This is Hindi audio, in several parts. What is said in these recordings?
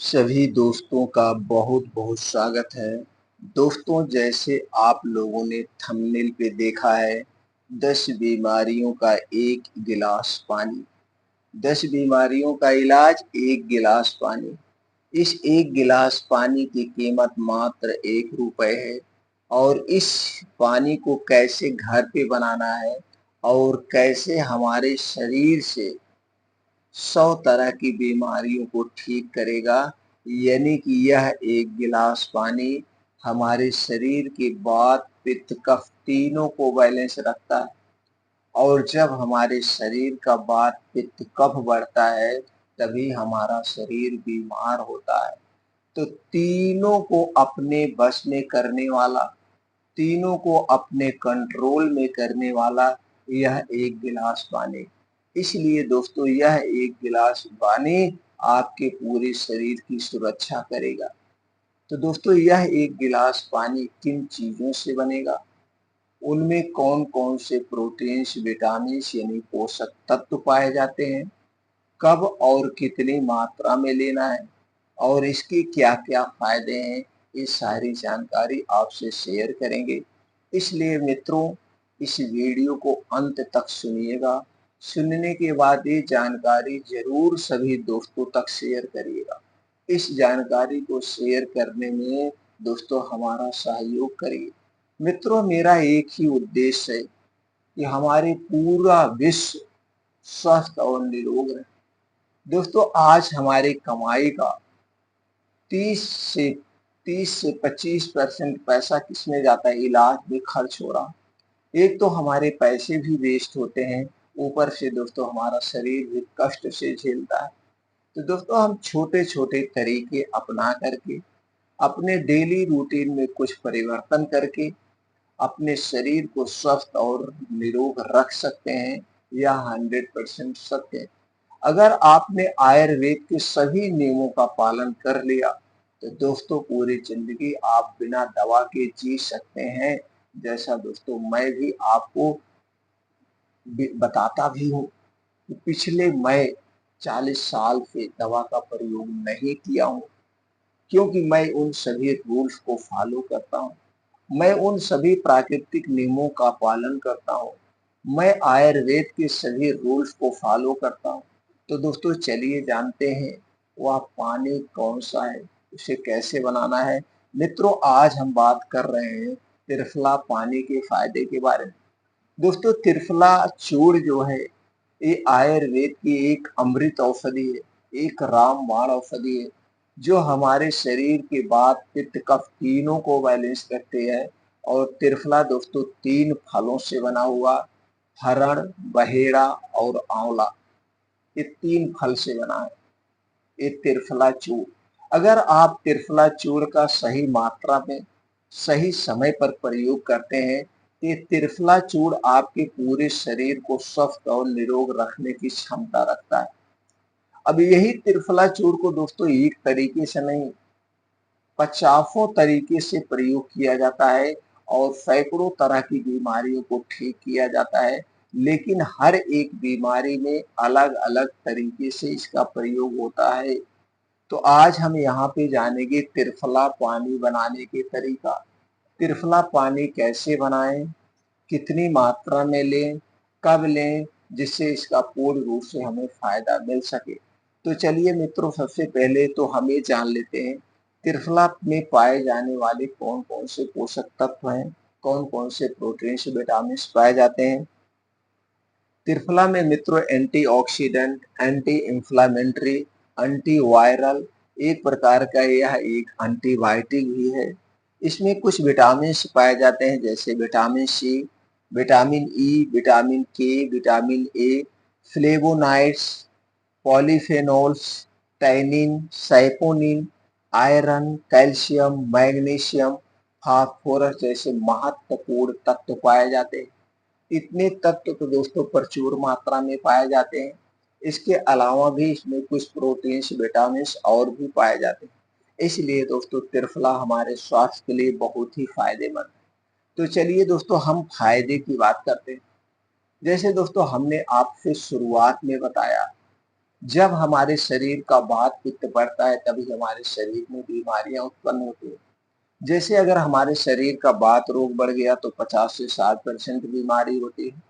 सभी दोस्तों का बहुत बहुत स्वागत है। दोस्तों, जैसे आप लोगों ने थंबनेल पे देखा है, 10 बीमारियों का एक गिलास पानी। 10 बीमारियों का इलाज एक गिलास पानी। इस एक गिलास पानी की कीमत मात्र 1 रुपए है। और इस पानी को कैसे घर पे बनाना है और कैसे हमारे शरीर से 100 तरह की बीमारियों को ठीक करेगा। यानी कि यह एक गिलास पानी हमारे शरीर की वात, पित्त, कफ तीनों को बैलेंस रखता है। और जब हमारे शरीर का वात, पित्त, कफ बढ़ता है, तभी हमारा शरीर बीमार होता है। तो तीनों को अपने बस में करने वाला, तीनों को अपने कंट्रोल में करने वाला यह एक गिलास पानी। इसलिए दोस्तों, यह एक गिलास पानी आपके पूरे शरीर की सुरक्षा करेगा। तो दोस्तों, यह एक गिलास पानी किन चीजों से बनेगा, उनमें कौन कौन से प्रोटीन्स, विटामिन्स यानी पोषक तत्व पाए जाते हैं, कब और कितनी मात्रा में लेना है और इसके क्या क्या फायदे हैं, ये सारी जानकारी आपसे शेयर करेंगे। इसलिए मित्रों, इस वीडियो को अंत तक सुनिएगा। सुनने के बाद ये जानकारी जरूर सभी दोस्तों तक शेयर करिएगा। इस जानकारी को शेयर करने में दोस्तों हमारा सहयोग करिए। मित्रों, मेरा एक ही उद्देश्य है कि हमारे पूरा विश्व स्वस्थ और निरोग रहे। दोस्तों, आज हमारी कमाई का 30 से 25% पैसा किसमें जाता है? इलाज में खर्च हो रहा। एक तो हमारे पैसे भी वेस्ट होते हैं, ऊपर से दोस्तों हमारा शरीर भी कष्ट से झेलता है। तो दोस्तों, हम छोटे छोटे तरीके अपना करके, अपने डेली रूटीन में कुछ परिवर्तन करके अपने शरीर को स्वस्थ और निरोग रख सकते हैं। यह 100% सत्य है। अगर आपने आयुर्वेद के सभी नियमों का पालन कर लिया, तो दोस्तों पूरी जिंदगी आप बिना दवा के जी सकते हैं। जैसा दोस्तों मैं भी आपको बताता भी हूँ कि पिछले मैं 40 साल से दवा का प्रयोग नहीं किया हूँ, क्योंकि मैं उन सभी रूल्स को फॉलो करता हूँ। मैं उन सभी प्राकृतिक नियमों का पालन करता हूँ। मैं आयुर्वेद के सभी रूल्स को फॉलो करता हूँ। तो दोस्तों, चलिए जानते हैं वह पानी कौन सा है, उसे कैसे बनाना है। मित्रों, आज हम बात कर रहे हैं त्रिफला पानी के फायदे के बारे में। दोस्तों, त्रिफला चूर्ण जो है, ये आयुर्वेद की एक अमृत औषधि है, एक रामबाण औषधि है, जो हमारे शरीर के वात, पित्त, कफ तीनों को बैलेंस करती है। और त्रिफला दोस्तों 3 फलों से बना हुआ, हरण, बहेड़ा और आंवला, ये 3 फल से बना है ये त्रिफला चूर्ण। अगर आप त्रिफला चूर्ण का सही मात्रा में, सही समय पर प्रयोग करते हैं, तो ये त्रिफला चूर्ण आपके पूरे शरीर को स्वस्थ और निरोग रखने की क्षमता रखता है। अब यही त्रिफला चूर्ण को दोस्तों एक तरीके से नहीं, पचासों तरीके से प्रयोग किया जाता है और सैकड़ों तरह की बीमारियों को ठीक किया जाता है। लेकिन हर एक बीमारी में अलग अलग तरीके से इसका प्रयोग होता है। तो आज हम यहाँ पे जानेंगे त्रिफला पानी बनाने के तरीका। त्रिफला पानी कैसे बनाएं, कितनी मात्रा में लें, कब लें, जिससे इसका पूर्ण रूप से हमें फायदा मिल सके। तो चलिए मित्रों, सबसे पहले तो हम ये जान लेते हैं त्रिफला में पाए जाने वाले कौन कौन से पोषक तत्व हैं, कौन कौन से प्रोटीन, विटामिन पाए जाते हैं। त्रिफला में मित्रों antioxidant, anti inflammatory, anti viral, एक प्रकार का यह एक एंटीबायोटिक भी है। इसमें कुछ विटामिन पाए जाते हैं, जैसे vitamin C, vitamin E, vitamin K, vitamin A, flavonoids, polyphenols, tannin, saponin, iron, calcium, magnesium, phosphorus जैसे महत्वपूर्ण तत्व पाए जाते हैं। इतने तत्व तो दोस्तों प्रचुर मात्रा में पाए जाते हैं। इसके अलावा भी इसमें कुछ प्रोटीन्स, विटामिन्स और भी पाए जाते हैं। इसलिए दोस्तों त्रिफला हमारे स्वास्थ्य के लिए बहुत ही फायदेमंद है। तो चलिए दोस्तों, हम फायदे की बात करते हैं। जैसे दोस्तों हमने आपसे शुरुआत में बताया, जब हमारे शरीर का वात पित्त बढ़ता है तभी हमारे शरीर में बीमारियां उत्पन्न होती हैं। जैसे अगर हमारे शरीर का वात रोग बढ़ गया तो 50 से 60% बीमारी होती है।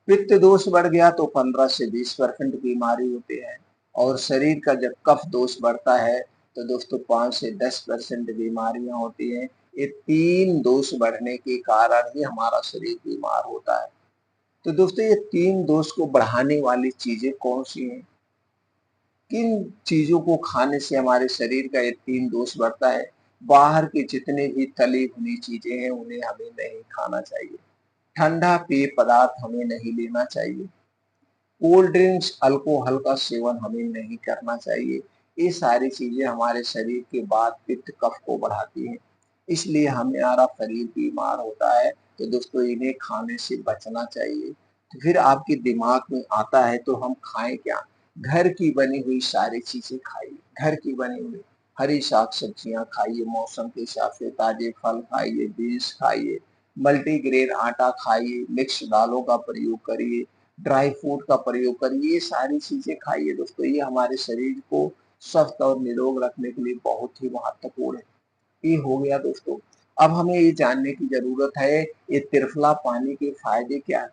पित्त दोष बढ़ गया तो 15 से 20% बीमारी होती है। और शरीर का जब कफ दोष बढ़ता है तो दोस्तों 5 से 10% बीमारियां होती हैं। ये 3 दोष बढ़ने के कारण ही हमारा शरीर बीमार होता है। तो दोस्तों ये 3 दोष को बढ़ाने वाली चीजें कौन सी हैं? किन चीजों को खाने से हमारे शरीर का ये 3 दोष बढ़ता है? बाहर की जितनी भी तली भुनी चीजें हैं उन्हें हमें नहीं खाना चाहिए। ठंडा पेय पदार्थ हमें नहीं लेना चाहिए। कोल्ड ड्रिंक्स, अल्कोहल का सेवन हमें नहीं करना चाहिए। ये सारी चीजें हमारे शरीर के वात पित्त कफ को बढ़ाती हैं, इसलिए हमारा शरीर बीमार होता है। तो दोस्तों इन्हें खाने से बचना चाहिए। तो फिर आपके दिमाग में आता है तो हम खाएं क्या? घर की बनी हुई सारी चीजें खाइए। घर की बनी हुई हरी साग सब्जियां खाइए, मौसम के हिसाब से ताजे फल खाइए, बीज खाइए, मल्टीग्रेन आटा खाइए, मिक्स दालों का प्रयोग करिए, ड्राई फ्रूट का प्रयोग करिए। ये सारी चीजें खाइए दोस्तों, ये हमारे शरीर को स्वस्थ और निरोग रखने के लिए बहुत ही महत्वपूर्ण है। ये हो गया दोस्तों। अब हमें ये जानने की जरूरत है ये त्रिफला पानी के फायदे क्या है।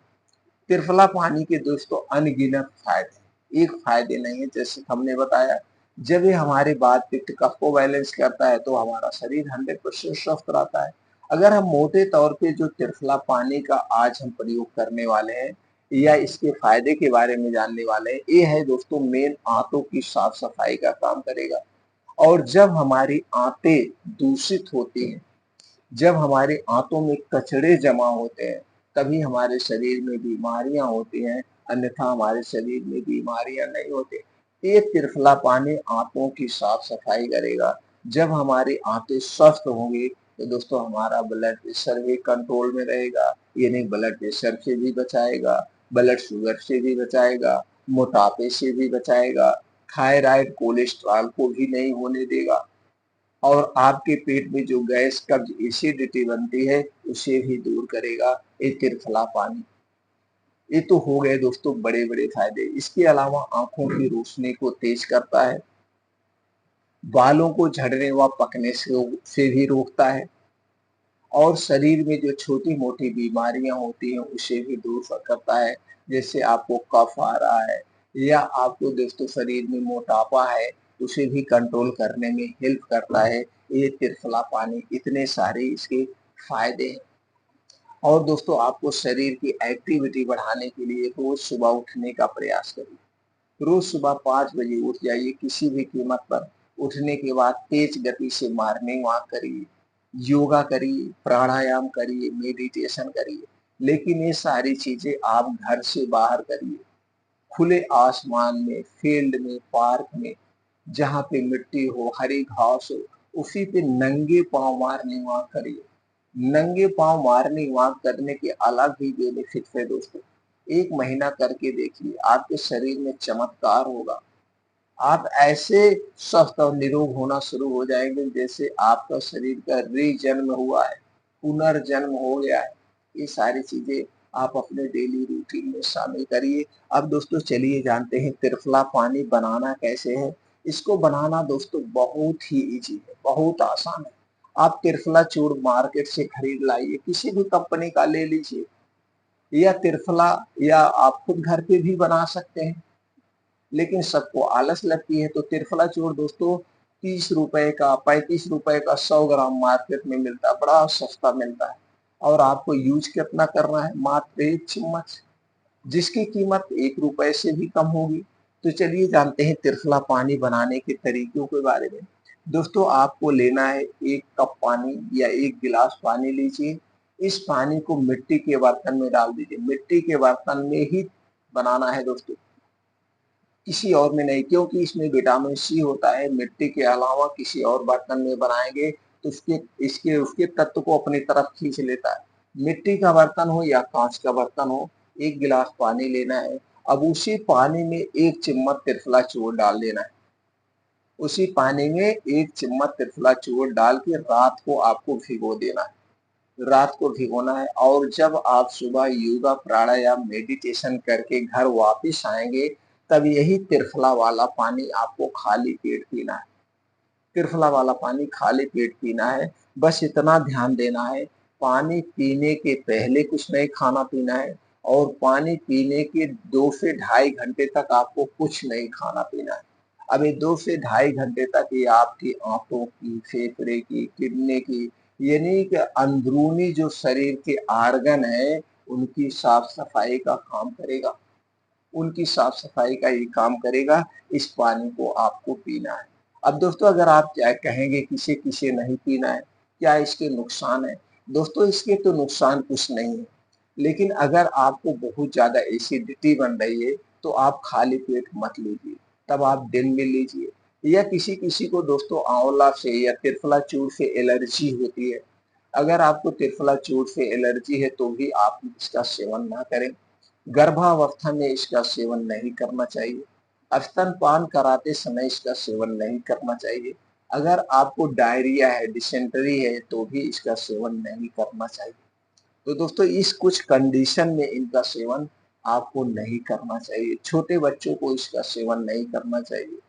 त्रिफला पानी के दोस्तों अनगिनत फायदे, एक फायदे नहीं है। जैसे हमने बताया, जब ये हमारे वात पित्त कफ को बैलेंस करता है तो हमारा शरीर 100% स्वस्थ रहता है। अगर हम मोटे तौर पे जो त्रिफला पानी का आज हम प्रयोग करने वाले हैं या इसके फायदे के बारे में जानने वाले हैं, ये है दोस्तों मेन आंतों की साफ सफाई का काम करेगा। और जब हमारी आंतें दूषित होती हैं, जब हमारे आंतों में कचड़े जमा होते हैं, तभी हमारे शरीर में बीमारियां होती हैं, अन्यथा हमारे शरीर में बीमारियां नहीं होती। ये त्रिफला पानी आंतों की साफ सफाई करेगा। जब हमारी आंतें स्वस्थ होंगी तो दोस्तों हमारा ब्लड प्रेशर भी कंट्रोल में रहेगा। ये नहीं ब्लड प्रेशर से भी बचाएगा, ब्लड शुगर से भी बचाएगा, मोटापे से भी बचाएगा, थायराइड कोलेस्ट्रॉल को भी नहीं होने देगा। और आपके पेट में जो गैस कब्ज एसिडिटी बनती है उसे भी दूर करेगा ये त्रिफला पानी। ये तो हो गए दोस्तों बड़े बड़े फायदे। इसके अलावा आंखों की रोशनी को तेज करता है, बालों को झड़ने व पकने से भी रोकता है, और शरीर में जो छोटी मोटी बीमारियां होती हैं उसे भी दूर करता है। जैसे आपको कफ आ रहा है या आपको दोस्तों शरीर में मोटापा है, उसे भी कंट्रोल करने में हेल्प करता है ये त्रिफला पानी। इतने सारे इसके फायदे हैं। और दोस्तों आपको शरीर की एक्टिविटी बढ़ाने के लिए रोज सुबह उठने का प्रयास करिए। रोज सुबह 5 बजे उठ जाइए किसी भी कीमत पर। उठने के बाद तेज गति से मॉर्निंग वॉक करिए, योगा करिए, प्राणायाम करिए, मेडिटेशन करिए। लेकिन ये सारी चीजें आप घर से बाहर करिए, खुले आसमान में, फील्ड में, पार्क में, जहाँ पे मिट्टी हो, हरी घास हो, उसी पे नंगे पांव मॉर्निंग वॉक करिए। नंगे पांव मॉर्निंग वॉक करने के अलग ही बेनिफिट है दोस्तों। 1 महीना करके देखिए, आपके शरीर में चमत्कार होगा। आप ऐसे स्वस्थ और निरोग होना शुरू हो जाएंगे जैसे आपका शरीर का रीजन्म हुआ है, पुनर्जन्म हो गया है। ये सारी चीजें आप अपने डेली रूटीन में शामिल करिए। अब दोस्तों चलिए जानते हैं त्रिफला पानी बनाना कैसे है। इसको बनाना दोस्तों बहुत ही इजी है, बहुत आसान है। आप त्रिफला चूर्ण मार्केट से खरीद लाइए, किसी भी कंपनी का ले लीजिए, या त्रिफला या आप खुद घर पे भी बना सकते हैं। लेकिन सबको आलस लगती है तो त्रिफला चूर्ण दोस्तों 30 रुपए का, 35 रुपए का 100 ग्राम मार्केट में मिलता है, बड़ा सस्ता मिलता है। और आपको यूज कितना करना है, मात्र 1 चम्मच, जिसकी कीमत 1 रुपए से भी कम होगी। तो चलिए जानते हैं त्रिफला पानी बनाने के तरीकों के बारे में। दोस्तों आपको लेना है 1 कप पानी या 1 गिलास पानी लीजिए। इस पानी को मिट्टी के बर्तन में डाल दीजिए। मिट्टी के बर्तन में ही बनाना है दोस्तों, किसी और में नहीं, क्योंकि इसमें विटामिन सी होता है। मिट्टी के अलावा किसी और बर्तन में बनाएंगे तो उसके इसके उसके तत्व को अपनी तरफ खींच लेता है। मिट्टी का बर्तन हो या कांच का बर्तन हो, 1 गिलास पानी लेना है। अब उसी पानी में 1 चम्मच त्रिफला चूर्ण डाल देना है। उसी पानी में 1 चम्मच त्रिफला चूर्ण डाल के रात को आपको भिगो देना है। रात को भिगोना है, और जब आप सुबह योगा प्राणायाम मेडिटेशन करके घर वापिस आएंगे तब यही त्रिफला वाला पानी आपको खाली पेट पीना है। त्रिफला वाला पानी खाली पेट पीना है। बस इतना ध्यान देना है, पानी पीने के पहले कुछ नहीं खाना-पीना है और पानी पीने के 2 से ढाई घंटे तक आपको कुछ नहीं खाना-पीना है। अब ये 2 से ढाई घंटे तक ये आपकी आँतों की, फेफड़े की, किडनी की, यानी कि अंदरूनी जो शरीर के ऑर्गन हैं, उनकी साफ-सफाई का काम करेगा। उनकी साफ-सफाई का ये काम करेगा, इस पानी को आपको पीना है। अब दोस्तों अगर आप क्या कहेंगे कि इसे नहीं पीना है, क्या इसके नुकसान हैं? दोस्तों इसके तो नुकसान कुछ नहीं है, लेकिन अगर आपको बहुत ज़्यादा एसिडिटी बन रही है, तो आप खाली पेट मत लीजिए, तब आप दिन में लीजिए। या किसी-किसी को दोस्तों आंवला से या त्रिफला चूर्ण से एलर्जी होती है। अगर आपको त्रिफला चूर्ण से एलर्जी है, तो भी आप इसका सेवन ना करें। गर्भावस्था में इसका सेवन नहीं करना चाहिए। स्तनपान कराते समय इसका सेवन नहीं करना चाहिए। अगर आपको डायरिया है, डिसेंट्री है, तो भी इसका सेवन नहीं करना चाहिए। तो दोस्तों इस कुछ कंडीशन में इनका सेवन आपको नहीं करना चाहिए। छोटे बच्चों को इसका सेवन नहीं करना चाहिए।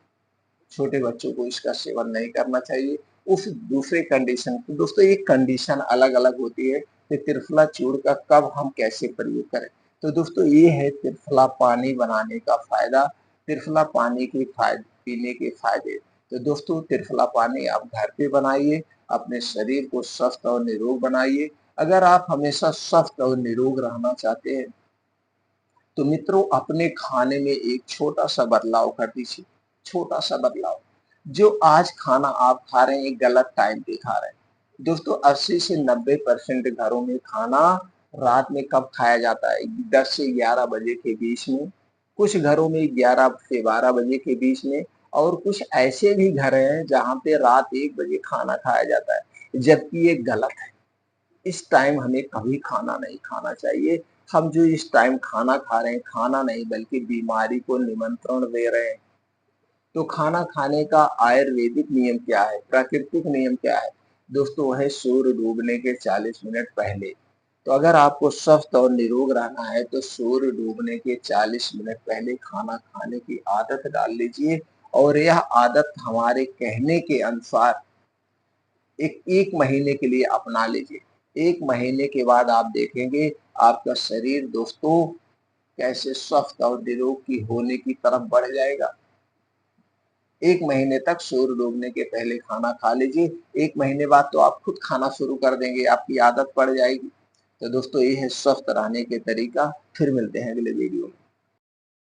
छोटे बच्चों को इसका सेवन नहीं करना चाहिए। उस दूसरे कंडीशन तो दोस्तों ये कंडीशन अलग-अलग होती है कि त्रिफला चूर्ण का कब हम कैसे प्रयोग करें। तो दोस्तों ये है त्रिफला पानी बनाने का फ़ायदा, त्रिफला पानी के पीने के फ़ायदे। तो दोस्तों त्रिफला पानी आप घर पे बनाइए, अपने शरीर को स्वस्थ और निरोग बनाइए। अगर आप हमेशा स्वस्थ और निरोग रहना चाहते हैं, तो मित्रों अपने खाने में एक छोटा-सा बदलाव कर दीजिए, छोटा-सा बदलाव। जो आज खाना आप खा रहे हैं, ये गलत टाइम पे खा रहे हैं। दोस्तों 80 से 90% घरों में खाना रात में कब खाया जाता है? 10 से 11 बजे के बीच में, कुछ घरों में 11 से 12 बजे के बीच में और कुछ ऐसे भी घर हैं जहाँ पे रात 1 बजे खाना खाया जाता है, जबकि ये गलत है। इस टाइम हमें कभी खाना नहीं खाना चाहिए। हम जो इस टाइम खाना खा रहे हैं, खाना नहीं बल्कि बीमारी को निमंत्रण दे रहे हैं। तो खाना खाने का आयुर्वेदिक नियम क्या है? प्राकृतिक नियम क्या है? दोस्तों वह है सूर्य डूबने के 40 मिनट पहले। तो अगर आपको स्वस्थ और निरोग रहना है तो सूर्य डूबने के 40 मिनट पहले खाना खाने की आदत डाल लीजिए और यह आदत हमारे कहने के अनुसार 1 महीने के लिए अपना लीजिए। 1 महीने के बाद आप देखेंगे आपका शरीर दोस्तों कैसे स्वस्थ और निरोग की होने की तरफ बढ़ जाएगा। 1 महीने तक सूर्य डूबने के पहले खाना खा लीजिए। 1 महीने बाद तो आप खुद खाना शुरू कर देंगे, आपकी आदत पड़ जाएगी। तो दोस्तों ये है स्वस्थ रहने के तरीका। फिर मिलते हैं अगले वीडियो में।